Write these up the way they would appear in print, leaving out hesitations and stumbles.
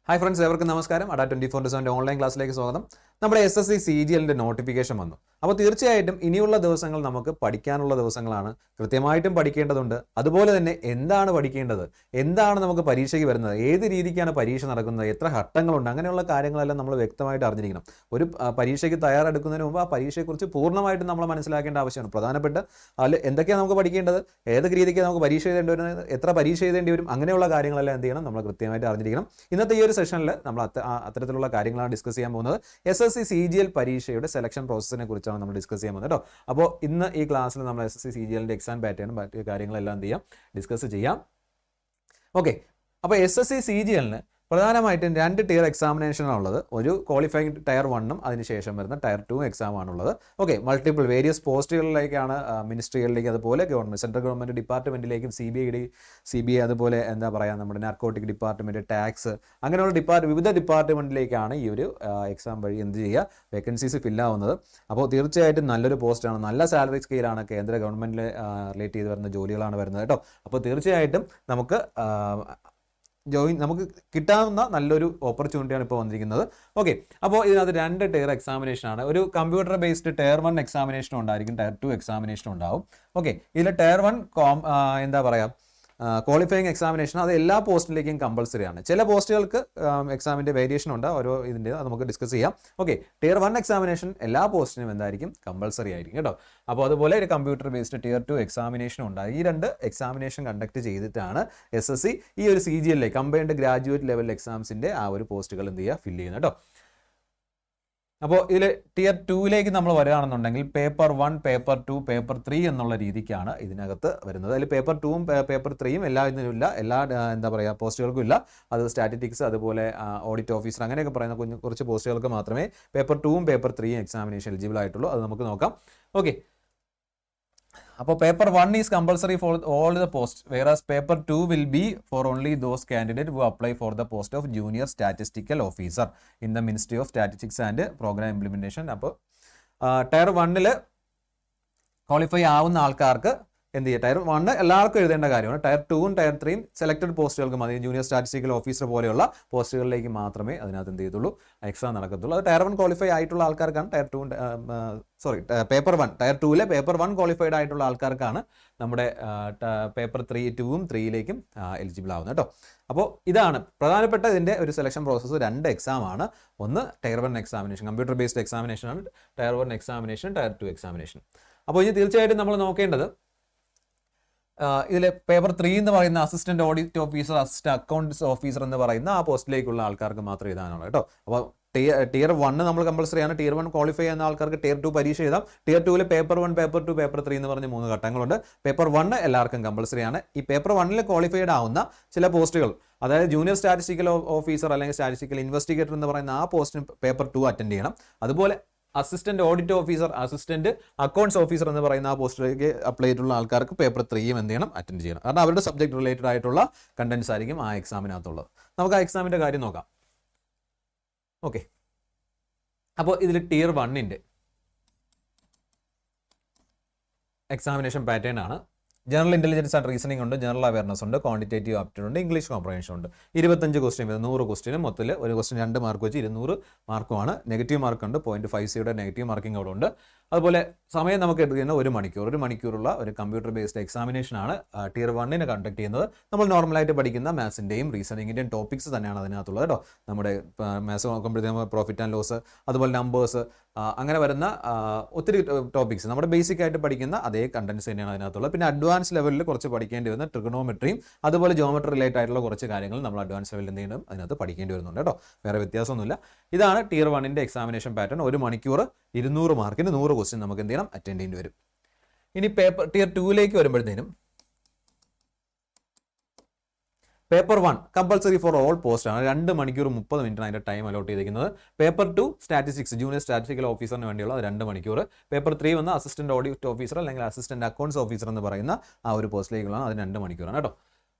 Hi friends, ഏവർക്കും നമസ്കാരം. അഡാ 24/7 online ക്ലാസ്സിലേക്ക് സ്വാഗതം. നമ്മുടെ SSC CGL നോട്ടിഫിക്കേഷൻ വന്നു. അപ്പോൾ തീർച്ചയായിട്ടും ഇനിയുള്ള ദിവസങ്ങൾ നമുക്ക് പഠിക്കാനുള്ള ദിവസങ്ങളാണ്. കൃത്യമായിട്ടും പഠിക്കേണ്ടതുണ്ട്. അതുപോലെ തന്നെ എന്താണ് പഠിക്കേണ്ടത്, എന്താണ് നമുക്ക് പരീക്ഷയ്ക്ക് വരുന്നത്, ഏത് രീതിക്കാണ് പരീക്ഷ നടക്കുന്നത്, എത്ര ഘട്ടങ്ങളുണ്ട്, അങ്ങനെയുള്ള കാര്യങ്ങളെല്ലാം നമ്മൾ വ്യക്തമായിട്ട് അറിഞ്ഞിരിക്കണം. ഒരു പരീക്ഷയ്ക്ക് തയ്യാറെടുക്കുന്നതിന് മുമ്പ് ആ പരീക്ഷയെക്കുറിച്ച് പൂർണ്ണമായിട്ടും നമ്മൾ മനസ്സിലാക്കേണ്ട ആവശ്യമാണ്. പ്രധാനപ്പെട്ട അതിൽ എന്തൊക്കെയാണ് നമുക്ക് പഠിക്കേണ്ടത്, ഏതൊക്കെ രീതിക്ക് നമുക്ക് പരീക്ഷ എഴുതേണ്ടി വരുന്നത്, എത്ര പരീക്ഷ എഴുതേണ്ടി വരും, അങ്ങനെയുള്ള കാര്യങ്ങളെല്ലാം എന്ത് ചെയ്യണം, നമ്മൾ കൃത്യമായിട്ട് അറിഞ്ഞിരിക്കണം. ഇന്നത്തെ ഈ ഒരു സെഷനിൽ നമ്മൾ അത്തരത്തിലുള്ള കാര്യങ്ങളാണ് ഡിസ്കസ് ചെയ്യാൻ പോകുന്നത്. SSC CGL പരീക്ഷയുടെ സെലക്ഷൻ പ്രോസസ്സിനെ കുറിച്ചാണ് നമ്മൾ ഡിസ്കസ് ചെയ്യാൻ പോകുന്നത് കേട്ടോ. അപ്പോൾ ഇന്ന് ഈ ക്ലാസ്സിൽ നമ്മൾ SSC CGLന്റെ എക്സാം പാറ്റേണും മറ്റു കാര്യങ്ങളെല്ലാം എന്ത് ചെയ്യാം, ഡിസ്കസ് ചെയ്യാം. ഓക്കെ, അപ്പോൾ SSC CGLന് പ്രധാനമായിട്ടും 2 tier എക്സാമിനേഷനാണുള്ളത്. ഒരു ക്വാളിഫയിങ് ടയർ 1ഉം അതിനുശേഷം വരുന്ന ടയർ 2 എക്സാമാണുള്ളത്. ഓക്കെ, മൾട്ടിപ്പിൾ വേരിയസ് പോസ്റ്റുകളിലേക്കാണ് മിനിസ്ട്രികളിലേക്ക്, അതുപോലെ ഗവൺമെൻറ് സെൻട്രൽ ഗവൺമെൻറ് ഡിപ്പാർട്ട്മെൻറ്റിലേക്കും CBI അതുപോലെ എന്താ പറയുക, നമ്മുടെ നാർക്കോട്ടിക് ഡിപ്പാർട്ട്മെൻറ്റ്, ടാക്സ്, അങ്ങനെയുള്ള വിവിധ ഡിപ്പാർട്ട്മെൻറ്റിലേക്കാണ് ഈ ഒരു എക്സാം വഴി എന്ത് ചെയ്യുക, വേക്കൻസീസ് ഫില്ലാവുന്നത്. അപ്പോൾ തീർച്ചയായിട്ടും നല്ലൊരു പോസ്റ്റാണ്, നല്ല സാലറി സ്കെയിലാണ്, കേന്ദ്ര ഗവൺമെൻറ്റിൽ റിലേറ്റ് ചെയ്ത് വരുന്ന ജോലികളാണ് വരുന്നത് കേട്ടോ. അപ്പോൾ തീർച്ചയായിട്ടും നമുക്ക് കിട്ടാവുന്ന നല്ലൊരു ഓപ്പർച്യൂണിറ്റിയാണ് ഇപ്പോൾ വന്നിരിക്കുന്നത്. ഓക്കെ, അപ്പോൾ ഇതിനകത്ത് 2 tier എക്സാമിനേഷനാണ്. ഒരു കമ്പ്യൂട്ടർ ബേസ്ഡ് ടയർ 1 എക്സാമിനേഷനും ഉണ്ടായിരിക്കും, ടയർ 2 എക്സാമിനേഷനും ഉണ്ടാവും. ഓക്കെ, ഇതിൽ ടയർ 1 എന്താ പറയുക, ക്വാളിഫയിങ് എക്സാമിനേഷൻ അത് എല്ലാ പോസ്റ്റിലേക്കും കമ്പൾസറി ആണ്. ചില പോസ്റ്റുകൾക്ക് എക്സാമിൻ്റെ വേരിയേഷൻ ഉണ്ട്, ഓരോ ഇതിൻ്റെ അത് നമുക്ക് ഡിസ്കസ് ചെയ്യാം. ഓക്കെ, ടയർ 1 എക്സാമിനേഷൻ എല്ലാ പോസ്റ്റിനും എന്തായിരിക്കും, കമ്പൾസറി ആയിരിക്കും കേട്ടോ. അപ്പോൾ അതുപോലെ ഒരു കമ്പ്യൂട്ടർ ബേസ്ഡ് ടയർ 2 എക്സാമിനേഷൻ ഉണ്ടായി. ഈ 2 എക്സാമിനേഷൻ കണ്ടക്ട് ചെയ്തിട്ടാണ് SSC ഈ ഒരു CGL കമ്പൈൻഡ് ഗ്രാജുവേറ്റ് ലെവൽ എക്സാംസിൻ്റെ ആ ഒരു പോസ്റ്റുകൾ എന്ത് ചെയ്യുക, ഫില്ല് ചെയ്യുന്നത് കേട്ടോ. അപ്പോൾ ഇതിൽ ടയർ 2ലേക്ക് നമ്മൾ വരികയാണെന്നുണ്ടെങ്കിൽ പേപ്പർ 1, പേപ്പർ 2, പേപ്പർ 3 എന്നുള്ള രീതിക്കാണ് ഇതിനകത്ത് വരുന്നത്. അതിൽ പേപ്പർ 2ഉം പേപ്പർ 3യും എല്ലാ എന്താ പറയുക പോസ്റ്റുകൾക്കും ഇല്ല. അത് സ്റ്റാറ്റിസ്റ്റിക്സ്, അതുപോലെ ഓഡിറ്റ് ഓഫീസർ, അങ്ങനെയൊക്കെ പറയുന്ന കുറച്ച് പോസ്റ്റുകൾക്ക് മാത്രമേ പേപ്പർ 2ഉം പേപ്പർ 3യും എക്സാമിനേഷൻ എലിജിബിൾ ആയിട്ടുള്ളൂ. അത് നമുക്ക് നോക്കാം. ഓക്കെ, അപ്പോൾ paper 1 is compulsory for all the post, whereas paper 2 will be for only those candidate who apply for the post of junior statistical officer in the ministry of statistics and programme implementation. അപ്പോൾ tier 1 qualify ആവുന്ന ആൾക്കാർക്ക് എന്ത് ചെയ്യുക, tier 1 എല്ലാവർക്കും എഴുതേണ്ട കാര്യമാണ്. Tier 2ഉം tier 3യും സെലക്ടഡ് പോസ്റ്റുകൾക്ക് മതി. ജൂനിയർ സ്റ്റാറ്റിസ്റ്റിക്കൽ ഓഫീസർ പോലെയുള്ള പോസ്റ്റുകളിലേക്ക് മാത്രമേ അതിനകത്ത് എന്ത് ചെയ്തുള്ളൂ, എക്സാം നടക്കത്തുള്ളൂ. അത് ടയർ 1 ക്വാളിഫൈ ആയിട്ടുള്ള ആൾക്കാർക്കാണ് പേപ്പർ 1 ടയർ 2 പേപ്പർ 1 ക്വാളിഫൈഡ് ആയിട്ടുള്ള ആൾക്കാർക്കാണ് നമ്മുടെ പേപ്പർ 2ഉം 3യിലേക്കും എലിജിബിൾ ആവുന്നത് കേട്ടോ. അപ്പോൾ ഇതാണ് പ്രധാനപ്പെട്ട ഇതിൻ്റെ ഒരു സെലക്ഷൻ പ്രോസസ്സ്. 2 എക്സാമാണ്. ഒന്ന് ടയർ 1 എക്സാമിനേഷൻ, കമ്പ്യൂട്ടർ ബേസ്ഡ് എക്സാമിനേഷനാണ് ടയർ 1 എക്സാമിനേഷൻ, ടയർ 2 എക്സാമിനേഷൻ. അപ്പോൾ ഇനി തീർച്ചയായിട്ടും നമ്മൾ നോക്കേണ്ടത് ഇതിൽ പേപ്പർ 3 എന്ന് പറയുന്ന assistant audit officer, assistant accounts officer എന്ന് പറയുന്ന ആ പോസ്റ്റിലേക്കുള്ള ആൾക്കാർക്ക് മാത്രമേ എഴുതാനുള്ളൂ കേട്ടോ. അപ്പോൾ ടയർ 1 നമ്മൾ കമ്പൾസറി ആണ്. ടയർ 1 ക്വാളിഫൈ ചെയ്യുന്ന ആൾക്കാർക്ക് ടയർ 2 പരീക്ഷ എഴുതാം. ടയർ 2 പേപ്പർ 1, പേപ്പർ 2, പേപ്പർ 3 എന്ന് പറഞ്ഞ് 3 ഘട്ടങ്ങളുണ്ട്. പേപ്പർ 1 എല്ലാവർക്കും കമ്പൾസറി ആണ്. ഈ പേപ്പർ 1 ക്വാളിഫൈഡ് ആവുന്ന ചില പോസ്റ്റുകൾ, അതായത് ജൂനിയർ സ്റ്റാറ്റിസ്റ്റിക്കൽ ഓഫീസർ അല്ലെങ്കിൽ സ്റ്റാറ്റിസ്റ്റിക്കൽ ഇൻവെസ്റ്റിഗേറ്റർ എന്ന് പറയുന്ന ആ പോസ്റ്റിന് പേപ്പർ 2 അറ്റൻഡ് ചെയ്യണം. അതുപോലെ assistant audit officer, assistant accounts officer എന്ന് പറയുന്ന ആ പോസ്റ്റിലേക്ക് അപ്ലൈ ചെയ്തിട്ടുള്ള ആൾക്കാർക്ക് പേപ്പർ 3യും എന്ത് ചെയ്യണം, അറ്റൻഡ് ചെയ്യണം. കാരണം അവരുടെ സബ്ജക്ട് റിലേറ്റഡ് ആയിട്ടുള്ള കണ്ടന്റ്സ് ആയിരിക്കും ആ എക്സാമിനകത്തുള്ളത്. നമുക്ക് ആ എക്സാമിന്റെ കാര്യം നോക്കാം. ഓക്കെ, അപ്പോൾ ഇതിൽ ടയർ 1ന്റെ എക്സാമിനേഷൻ പാറ്റേൺ ആണ്. ജനറൽ ഇന്റലിജൻസ് ആൻഡ് റീസണിംഗ് ഉണ്ട്, ജനറൽ അവയർനെസ് ഉണ്ട്, ക്വാണ്ടിറ്റേറ്റീവ് ആപ്റ്റിറ്റ്യൂഡ് ഉണ്ട്, ഇംഗ്ലീഷ് കോംപ്രഹെൻഷൻ ഉണ്ട്. 25 ക്വസ്റ്റ്യൻ വരുന്നത്, 100 ക്വസ്റ്റിനും മൊത്തത്തിൽ ഒരു ക്വസ്റ്റ്യൻ 2 മാർക്ക് വെച്ച് 200 മാർക്കുമാണ്. നെഗറ്റീവ് മാർക്ക് ഉണ്ട്, 0.5 നെഗറ്റീവ് മാർക്കിംഗ് അവിടെ ഉണ്ട്. അതുപോലെ സമയം നമുക്ക് എടുക്കുന്നത് 1 മണിക്കൂറുള്ള ഒരു കമ്പ്യൂട്ടർ ബേസ്ഡ് എക്സാമിനേഷൻ ആണ് ടയർ 1 കണ്ടക്ട് ചെയ്യുന്നത്. നമ്മൾ നോർമലായിട്ട് പഠിക്കുന്ന മാത്സിൻ്റെയും റീസണിങ്ങിൻ്റെയും ടോപ്പിക്സ് തന്നെയാണ് അതിനകത്തുള്ളത് കേട്ടോ. നമ്മുടെ മാത്സ് നോക്കുമ്പോഴത്തേക്കും പ്രോഫിറ്റ് ആൻഡ് ലോസ്, അതുപോലെ നമ്പേഴ്സ്, അങ്ങനെ വരുന്ന ഒത്തിരി ടോപ്പിക്സ് നമ്മുടെ ബേസിക് ആയിട്ട് പഠിക്കുന്ന അതേ കണ്ടന്റ്സ് തന്നെയാണ് അതിനകത്തുള്ളത്. പിന്നെ അഡ്വാൻസ് ലെവലിൽ കുറച്ച് പഠിക്കേണ്ടി വരുന്ന ട്രിഗണോമെട്രിയും അതുപോലെ ജോമെട്രി റിലേറ്റഡ് ആയിട്ടുള്ള കുറച്ച് കാര്യങ്ങൾ നമ്മൾ അഡ്വാൻസ് ലെവലിൽ എന്ത് ചെയ്യണം, അതിനകത്ത് പഠിക്കേണ്ടി വരുന്നുണ്ട് കേട്ടോ. വേറെ വ്യത്യാസമൊന്നുമില്ല. ഇതാണ് ടയർ 1ന്റെ എക്സാമിനേഷൻ പാറ്റേൺ. 1 മണിക്കൂർ 200 മാർക്കിന് 100 ക്വസ്റ്റ്യൻ നമുക്ക് എന്ത് ചെയ്യണം, അറ്റൻഡ് ചെയ്യേണ്ടി വരും. ഇനി ടയർ 2ലേക്ക് വരുമ്പോഴത്തേനും paper 1 compulsory for all post ആണ്. 2 മണിക്കൂർ 30 മിനിറ്റാണ് അതിൻ്റെ ടൈം അലോട്ട് ചെയ്തിരിക്കുന്നത്. പേപ്പർ 2 സ്റ്റാറ്റിസ്റ്റിക്സ്, ജൂനിയർ സ്റ്റാറ്റിസ്റ്റിക്കൽ ഓഫീസറിന് വേണ്ടിയുള്ള 2 മണിക്കൂർ. പേപ്പർ 3 വന്ന അസിസ്റ്റന്റ് ഓഡിറ്റ് ഓഫീസർ അല്ലെങ്കിൽ അസിസ്റ്റന്റ് അക്കൗണ്ട്സ് ഓഫീസർ എന്ന് പറയുന്ന ആ ഒരു പോസ്റ്റിലേക്കുള്ളതാണ്. അത് 2 മണിക്കൂറാണ് കേട്ടോ.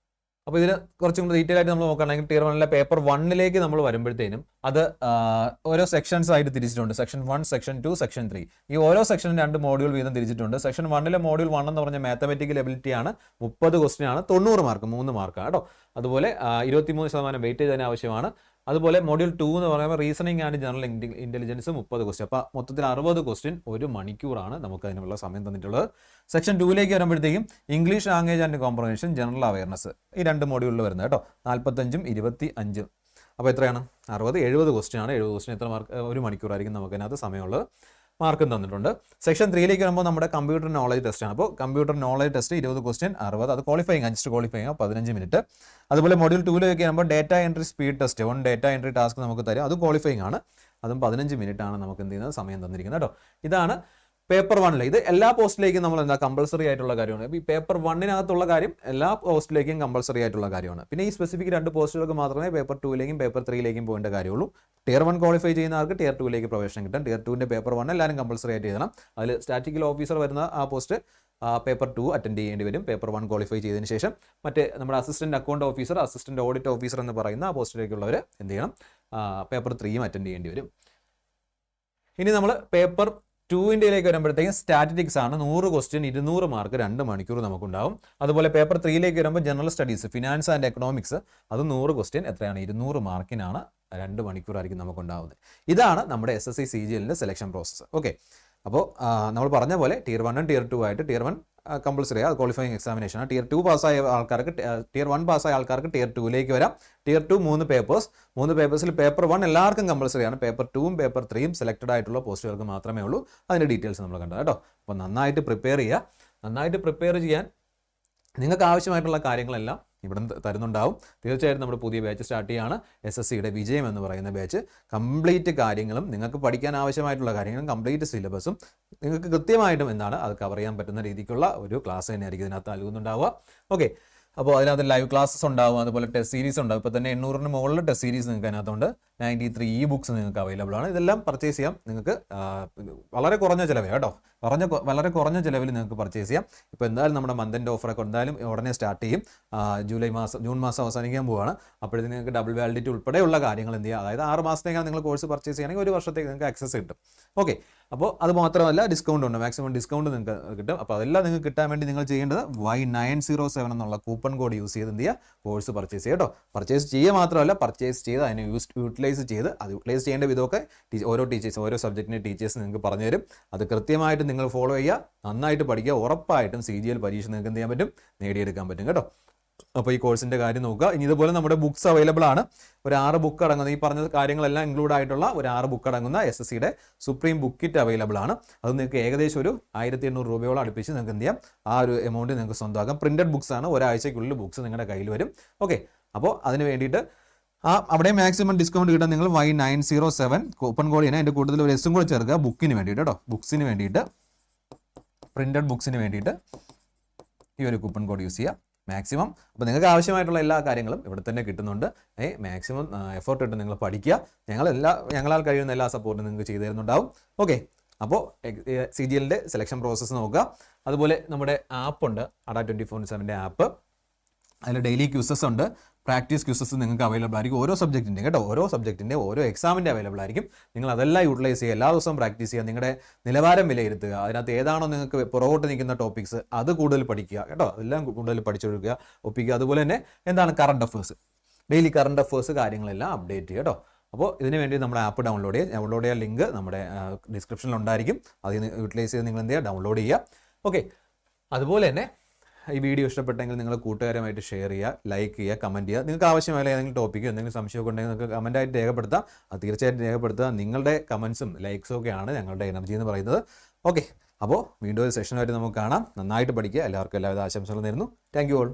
അപ്പോൾ ഇതിൽ കുറച്ചും കൂടി ഡീറ്റെയിൽ ആയിട്ട് നമ്മൾ നോക്കുകയാണെങ്കിൽ ടയർ 1 പേപ്പർ 1 നമ്മൾ വരുമ്പോഴത്തേനും അത് ഓരോ സെക്ഷൻസ് ആയിട്ട് തിരിച്ചിട്ടുണ്ട്. Section 1, section 2, section 3. ഈ ഓരോ സെക്ഷനും 2 മോഡ്യൂൾ വീതം തിരിച്ചിട്ടുണ്ട്. സെക്ഷൻ 1 മോഡ്യൂൾ 1 എന്ന് പറഞ്ഞ മാത്തമാറ്റിക്കൽ എബിലിറ്റി ആണ്. 30 ക്വസ്റ്റ്യൻ ആണ്, 90 മാർക്ക്, 3 മാർക്കാണ് കേട്ടോ. അതുപോലെ 23% വെയിറ്റേജ് അതിന് ആവശ്യമാണ്. അതുപോലെ മൊഡ്യൂൾ 2 എന്ന് പറയുമ്പോൾ reasoning and general intelligence 30 question. അപ്പോൾ മൊത്തത്തിൽ 60 ക്വസ്റ്റ്യൻ, 1 മണിക്കൂറാണ് നമുക്ക് അതിനുള്ള സമയം തന്നിട്ടുള്ളത്. സെക്ഷൻ 2ലേക്ക് വരുമ്പോഴത്തേക്കും English language and comprehension, general awareness, ഈ 2 മോഡ്യൂളിൽ വരുന്നത് കേട്ടോ. 45ഉം 25ഉം. അപ്പോൾ എത്രയാണ്? 60, 70 ക്വസ്റ്റ്യൻ ആണ്. 70 ക്വസ്റ്റ്യൻ എത്ര മാർക്ക്? 1 മണിക്കൂറായിരിക്കും നമുക്ക് അതിനകത്ത് സമയമുള്ളത്. മാർക്കും തന്നിട്ടുണ്ട്. സെക്ഷൻ 3ലേക്ക് വരുമ്പോൾ നമ്മുടെ കമ്പ്യൂട്ടർ നോളജ് ടെസ്റ്റ് ആണ്. അപ്പോൾ കമ്പ്യൂട്ടർ നോളജ് ടെസ്റ്റ് 20 ക്വസ്റ്റ്യൻ, 60, അത് ക്വാളിഫയിങ്, ജസ്റ്റ് ക്വാളിഫയിങ് 15 മിനിറ്റ്. അതുപോലെ മൊഡ്യൂൾ 2ലേക്ക് വരുമ്പോൾ data entry speed test, 1 data entry task നമുക്ക് തരും, അത് ക്വാളിഫയിങ് ആണ്, അതും 15 മിനിറ്റ് ആണ് നമുക്ക് എന്ത് ചെയ്യുന്നത്, സമയം തന്നിരിക്കുന്നത് കേട്ടോ. ഇതാണ് പേപ്പർ 1. ഇത് എല്ലാ പോസ്റ്റിലേക്കും നമ്മൾ എന്താ കമ്പൾസറി ആയിട്ടുള്ള കാര്യമാണ്. ഈ പേപ്പർ 1-നകത്തുള്ള കാര്യം എല്ലാ പോസ്റ്റിലേക്കും കമ്പൾസറി ആയിട്ടുള്ള കാര്യമാണ്. പിന്നെ ഈ സ്പെസിഫിക് 2 പോസ്റ്റുകൾക്ക് മാത്രമേ പേപ്പർ 2ലേക്കും പേപ്പർ 3ലേക്കും പോകേണ്ട കാര്യമുള്ളൂ. Tier 1 ക്വാളിഫൈ ചെയ്യുന്നവർക്ക് Tier 2ലേക്ക് പ്രവേശനം കിട്ടും. Tier 2ന്റെ പേപ്പർ 1 എല്ലാവരും കമ്പൾസറി ആയിട്ട് എഴുതണം. അതിൽ സ്റ്റാറ്റിക്കൽ ഓഫീസർ വരുന്ന ആ പോസ്റ്റ് പേപ്പർ 2 അറ്റൻഡ് ചെയ്യേണ്ടി വരും. പേപ്പർ 1 ക്വാളിഫൈ ചെയ്തതിന് ശേഷം മറ്റേ നമ്മുടെ assistant account officer, assistant audit officer എന്ന് പറയുന്ന ആ പോസ്റ്റിലേക്കുള്ളവർ എന്ത് ചെയ്യണം, പേപ്പർ 3യും അറ്റൻഡ് ചെയ്യേണ്ടി വരും. ഇനി നമ്മൾ പേപ്പർ 2ലേക്ക് വരുമ്പോഴത്തേക്കും സ്റ്റാറ്റിറ്റിക്സ് ആണ്. 100 ക്വസ്റ്റ്യൻ, 200 മാർക്ക്, 2 മണിക്കൂർ നമുക്കുണ്ടാവും. അതുപോലെ പേപ്പർ 3ലേക്ക് വരുമ്പോൾ general studies, finance and economics, അത് 100 ക്വസ്റ്റ്യൻ, എത്രയാണ്? 200 മാർക്കിനാണ്, 2 മണിക്കൂറായിരിക്കും നമുക്കുണ്ടാവുന്നത്. ഇതാണ് നമ്മുടെ SSC CGLന്റെ സെലക്ഷൻ പ്രോസസ്സ്. ഓക്കെ, അപ്പോൾ നമ്മൾ പറഞ്ഞ പോലെ Tier 1 Tier 2 ആയിട്ട് Tier 1 കമ്പൾസറി അത് ക്വാളിഫയിങ് എക്സാമിനേഷൻ ആണ്. Tier 2 പാസ്സായ ആൾക്കാർക്ക്, Tier 1 പാസ്സായ ആൾക്കാർക്ക് Tier 2ലേക്ക് വരാം. Tier 2 3 പേപ്പേഴ്സിൽ പേപ്പർ 1 എല്ലാവർക്കും കമ്പൾസറി ആണ്. പേപ്പർ 2ഉം പേപ്പർ 3യും സെലക്ടഡ് ആയിട്ടുള്ള പോസ്റ്റുകൾക്ക് മാത്രമേ ഉള്ളൂ. അതിൻ്റെ ഡീറ്റെയിൽസ് നമ്മൾ കണ്ടത് കേട്ടോ. അപ്പോൾ നന്നായിട്ട് പ്രിപ്പയർ ചെയ്യുക. നന്നായിട്ട് പ്രിപ്പയർ ചെയ്യാൻ നിങ്ങൾക്ക് ആവശ്യമായിട്ടുള്ള കാര്യങ്ങളെല്ലാം ഇവിടെ തരുന്നുണ്ടാവും. തീർച്ചയായിട്ടും നമ്മുടെ പുതിയ ബാച്ച് സ്റ്റാർട്ട് ചെയ്യുകയാണ്. SSCയുടെ വിജയം എന്ന് പറയുന്ന ബാച്ച്. കംപ്ലീറ്റ് കാര്യങ്ങളും നിങ്ങൾക്ക് പഠിക്കാൻ ആവശ്യമായിട്ടുള്ള കാര്യങ്ങളും കംപ്ലീറ്റ് സിലബസും നിങ്ങൾക്ക് കൃത്യമായിട്ടും എന്താണ് അത് കവർ ചെയ്യാൻ പറ്റുന്ന രീതിക്കുള്ള ഒരു ക്ലാസ് തന്നെയായിരിക്കും ഇതിനകത്ത് നൽകുന്നുണ്ടാവുക. ഓക്കെ, അപ്പോൾ അതിനകത്ത് ലൈവ് ക്ലാസ്സസ് ഉണ്ടാവും, അതുപോലെ ടെസ്റ്റ് സീരീസ് ഉണ്ടാവും. ഇപ്പോൾ തന്നെ 800-ന് മുകളിൽ ടെസ്റ്റ് സീരീസ് നിങ്ങൾക്ക് അതിനകത്തുണ്ട്. 93 ബുക്സ് നിങ്ങൾക്ക് അവൈലബിൾ ആണ്. ഇതെല്ലാം പർച്ചേസ് ചെയ്യാം. നിങ്ങൾക്ക് വളരെ കുറഞ്ഞ ചിലവ് കേട്ടോ, വളരെ കുറഞ്ഞ ചിലവിൽ നിങ്ങൾക്ക് പർച്ചേസ് ചെയ്യാം. ഇപ്പോൾ എന്തായാലും നമ്മുടെ മന്തിൻ്റെ ഓഫറൊക്കെ എന്തായാലും ഉടനെ സ്റ്റാർട്ട് ചെയ്യും. ജൂൺ മാസം അവസാനിക്കാൻ പോവുകയാണ്. അപ്പോഴത്തേക്ക് നിങ്ങൾക്ക് ഡബിൾ വാലിഡിറ്റി ഉൾപ്പെടെയുള്ള കാര്യങ്ങൾ എന്ത് ചെയ്യുക, അതായത് 6 മാസത്തേക്കാണ് നിങ്ങൾ കോഴ്സ് പർച്ചേസ് ചെയ്യുകയാണെങ്കിൽ 1 വർഷത്തേക്ക് നിങ്ങൾക്ക് ആക്സസ് കിട്ടും. ഓക്കെ, അപ്പോൾ അത് മാത്രമല്ല ഡിസ്കൗണ്ട് ഉണ്ട്, മാക്സിമം ഡിസ്കൗണ്ട് നിങ്ങൾക്ക് കിട്ടും. അപ്പോൾ അതെല്ലാം നിങ്ങൾക്ക് കിട്ടാൻ വേണ്ടി നിങ്ങൾ ചെയ്യേണ്ടത് Y907 എന്നുള്ള കൂപ്പൺ കോഡ് യൂസ് ചെയ്ത് എന്ത് ചെയ്യുക, കോഴ്സ് പർച്ചേസ് ചെയ്യുക കേട്ടോ. പർച്ചേസ് ചെയ്യുക മാത്രമല്ല, പർച്ചേസ് ചെയ്ത് അതിനെ യൂട്ടിലൈസ് ചെയ്ത്, അത് യൂട്ടിലൈസ് ചെയ്യേണ്ട വിധമൊക്കെ ഓരോ സബ്ജക്റ്റിൻ്റെ ടീച്ചേഴ്സ് നിങ്ങൾക്ക് പറഞ്ഞു തരും. അത് കൃത്യമായിട്ട് നിങ്ങൾ ഫോളോ ചെയ്യുക, നന്നായിട്ട് പഠിക്കുക. ഉറപ്പായിട്ടും CGL പരീക്ഷ നിങ്ങൾക്ക് എന്ത് ചെയ്യാൻ പറ്റും, നേടിയെടുക്കാൻ പറ്റും കേട്ടോ. അപ്പോൾ ഈ കോഴ്സിൻ്റെ കാര്യം നോക്കുക. ഇനി ഇതുപോലെ നമ്മുടെ ബുക്സ് അവൈലബിൾ ആണ്. ഒരു 6 ബുക്ക് അടങ്ങുന്ന, ഈ പറഞ്ഞ കാര്യങ്ങളെല്ലാം ഇൻക്ലൂഡ് ആയിട്ടുള്ള ഒരു 6 ബുക്ക് അടങ്ങുന്ന SSCയുടെ സുപ്രീം ബുക്ക് കിറ്റ് അവൈലബിൾ ആണ്. അത് നിങ്ങൾക്ക് ഏകദേശം ഒരു 1800 രൂപയോളം അടുപ്പിച്ച് നിങ്ങൾക്ക് എന്ത് ചെയ്യാം, ആ ഒരു എമൗണ്ട് നിങ്ങൾക്ക് സ്വന്തമാക്കാം. പ്രിന്റഡ് ബുക്സ് ആണ്, ഒരാഴ്ചയ്ക്കുള്ളിൽ ബുക്സ് നിങ്ങളുടെ കയ്യിൽ വരും. ഓക്കെ, അപ്പോൾ അതിന് വേണ്ടിയിട്ട് അവിടെ മാക്സിമം ഡിസ്കൗണ്ട് കിട്ടാൻ നിങ്ങൾ Y907 കൂപ്പൺ കോഡ് ചെയ്യുന്നത്, അതിൻ്റെ കൂടുതൽ ഒരു എസും കൂടെ ചേർക്കുക ബുക്കിന് വേണ്ടിയിട്ട് കേട്ടോ. ബുക്സിന് വേണ്ടിയിട്ട്, പ്രിന്റഡ് ബുക്സിന് വേണ്ടിയിട്ട് ഈ ഒരു കൂപ്പൺ കോഡ് യൂസ് ചെയ്യുക മാക്സിമം. അപ്പോൾ നിങ്ങൾക്ക് ആവശ്യമായിട്ടുള്ള എല്ലാ കാര്യങ്ങളും ഇവിടെ തന്നെ കിട്ടുന്നുണ്ട്. മാക്സിമം എഫേർട്ട് ഇട്ട് നിങ്ങൾ പഠിക്കുക. ഞങ്ങളാൽ കഴിയുന്ന എല്ലാ സപ്പോർട്ടും നിങ്ങൾക്ക് ചെയ്തു തരുന്നുണ്ടാവും. ഓക്കെ, അപ്പോൾ CGLന്റെ സെലക്ഷൻ പ്രോസസ്സ് നോക്കുക. അതുപോലെ നമ്മുടെ ആപ്പുണ്ട്, ADA 24/7 ആപ്പ്. അതിൽ ഡെയിലി ക്യൂസസ് ഉണ്ട്, പ്രാക്ടീസ് ക്യൂസസ് നിങ്ങൾക്ക് അവൈലബിൾ ആയിരിക്കും. ഓരോ സബ്ജക്റ്റിൻ്റെ കേട്ടോ, ഓരോ എക്സാമിൻ്റെ അവൈലബിൾ ആയിരിക്കും. നിങ്ങൾ അതെല്ലാം യൂട്ടിലൈസ് ചെയ്യുക, എല്ലാ ദിവസവും പ്രാക്ടീസ് ചെയ്യുക, നിങ്ങളുടെ നിലവാരം വിലയിരുത്തുക. അതിനകത്ത് ഏതാണോ നിങ്ങൾക്ക് പുറകോട്ട് നിൽക്കുന്ന ടോപ്പിക്സ് അത് കൂടുതൽ പഠിക്കുക കേട്ടോ. അതെല്ലാം കൂടുതൽ പഠിച്ചെടുക്കുക, ഒപ്പിക്കുക. അതുപോലെ തന്നെ എന്താണ് current affairs, daily current affairs കാര്യങ്ങളെല്ലാം അപ്ഡേറ്റ് ചെയ്യുക കേട്ടോ. അപ്പോൾ ഇതിന് വേണ്ടി നമ്മുടെ ആപ്പ് ഡൗൺലോഡ് ചെയ്യുക ലിങ്ക് നമ്മുടെ ഡിസ്ക്രിപ്ഷനിൽ ഉണ്ടായിരിക്കും. അതിൽ യൂട്ടിലൈസ് ചെയ്ത് നിങ്ങൾ എന്ത് ചെയ്യുക, ഡൗൺലോഡ് ചെയ്യുക. ഓക്കെ, അതുപോലെ തന്നെ ഈ വീഡിയോ ഇഷ്ടപ്പെട്ടെങ്കിൽ നിങ്ങൾ കൂട്ടുകാരുമായിട്ട് ഷെയർ ചെയ്യുക, ലൈക്ക് ചെയ്യുക, കമൻറ്റ് ചെയ്യുക. നിങ്ങൾക്ക് ആവശ്യമായ ഏതെങ്കിലും ടോപ്പിക്കോ എന്തെങ്കിലും സംശയമൊക്കെ ഉണ്ടെങ്കിൽ നിങ്ങൾക്ക് കമൻറ്റായിട്ട് രേഖപ്പെടുത്താം. അത് തീർച്ചയായിട്ടും രേഖപ്പെടുത്തുക. നിങ്ങളുടെ കമൻസും ലൈക്സും ഒക്കെയാണ് ഞങ്ങളുടെ എനർജി എന്ന് പറയുന്നത്. ഓക്കെ, അപ്പോൾ വീണ്ടും ഒരു സെഷനുമായിട്ട് നമുക്ക് കാണാം. നന്നായിട്ട് പഠിക്കുക. എല്ലാവർക്കും എല്ലാവിധ ആശംസകളും നേരുന്നു. Thank you all.